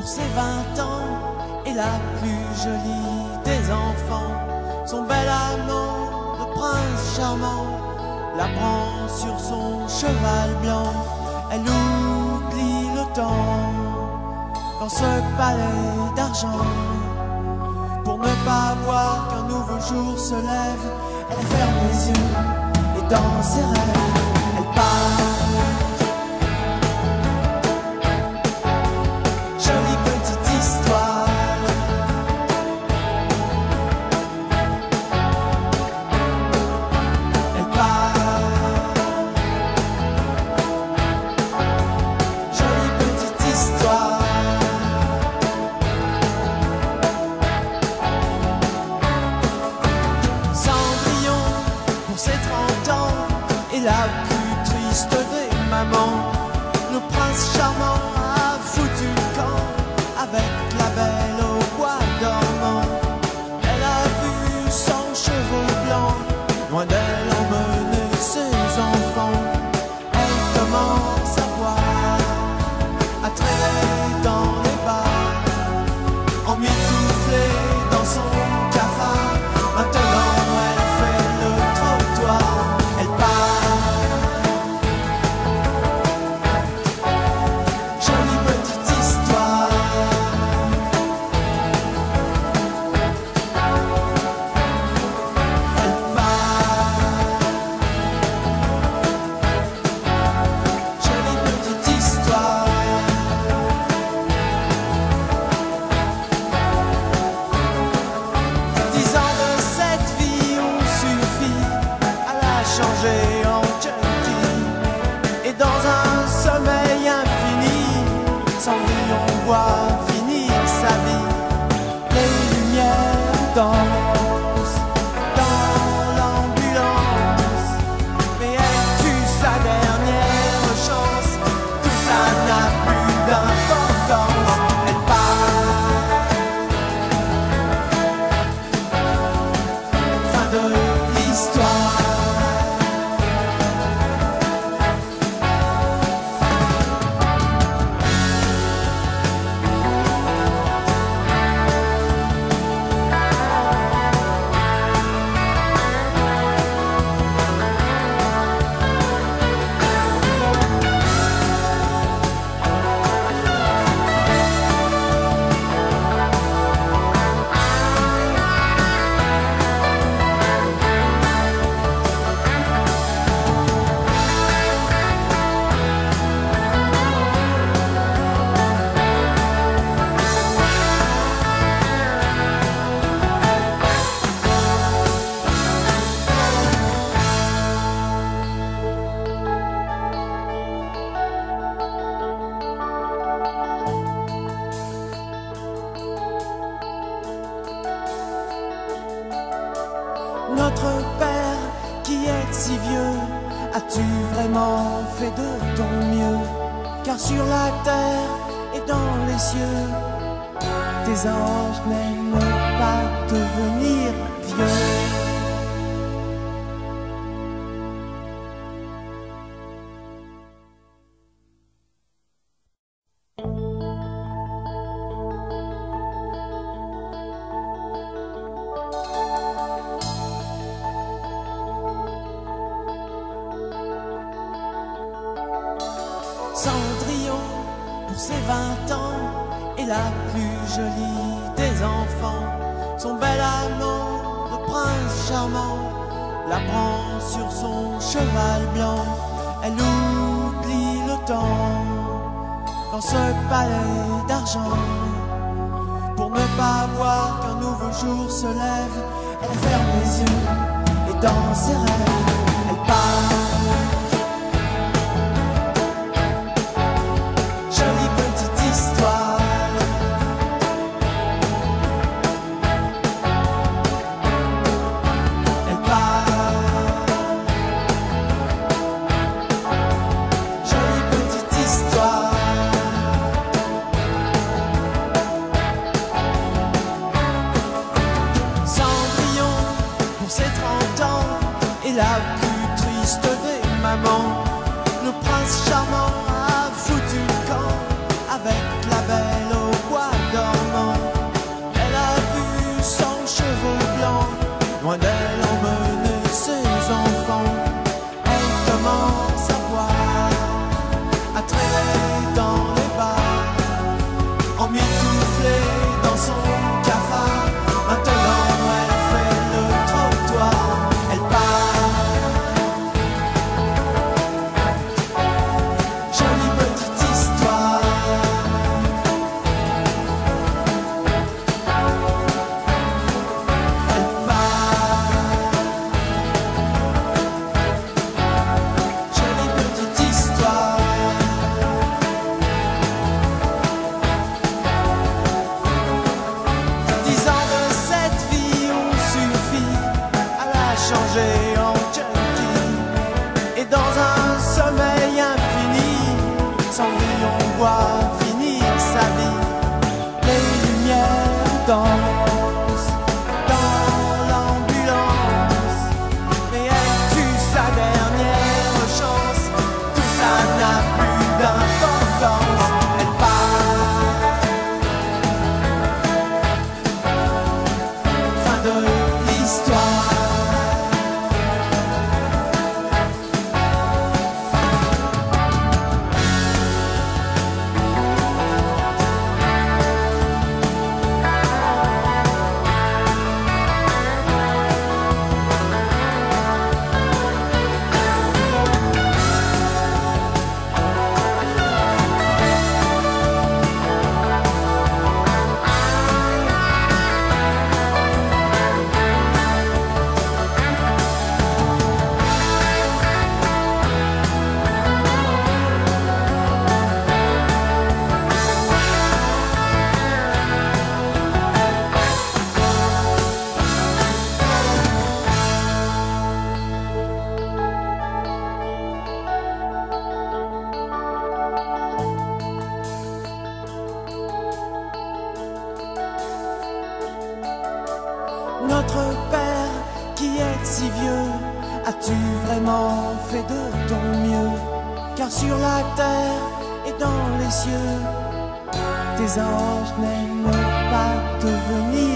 pour ses 20 ans, et la plus jolie des enfants. Son bel amant, le prince charmant, la prend sur son cheval blanc. Elle oublie le temps dans ce palais d'argent. Pour ne pas voir qu'un nouveau jour se lève, elle ferme les yeux et dans ses rêves, elle part. Jolie petite histoire. Elle part. Jolie petite histoire. Cendrillon pour ses 30 ans et la plus triste des mamans. Le prince charmant a foutu le camp avec la belle au bois dormant. Elle a vu son cheveu blanc loin d'elle emmener ses enfants. Elle commence à voir, à traîner dans les bars, emmitouflée dans son cafard. Maintenant elle fait le trottoir, elle part. Jolie petite histoire. Elle part. Jolie petite histoire. 10 ans de cette vie ont suffi à la changer en junkie. Et dans un sommeil infini, Cendrillon voit finir sa vie. Les lumières dansent dans l'ambulance, mais elle tue sa dernière chance. Tout ça n'a plus d'importance. Elle part. Fin de l'histoire. Notre Père qui est si vieux, as-tu vraiment fait de ton mieux? Car sur la terre et dans les cieux, tes anges n'aiment pas devenir vieux. Cendrillon pour ses 20 ans et la plus jolie des enfants. Son bel amant, le prince charmant, la prend sur son cheval blanc. Elle oublie le temps dans ce palais d'argent. Pour ne pas voir qu'un nouveau jour se lève, elle ferme les yeux et dans ses rêves, elle part. Jolie petite histoire. Elle part. Jolie petite histoire. Cendrillon pour ses 30 ans et la plus triste des mamans. Le prince charmant a foutu le camp avec la belle au bois notre Père qui est si vieux, as-tu vraiment fait de ton mieux? Car sur la terre et dans les cieux, tes anges n'aiment pas te venir.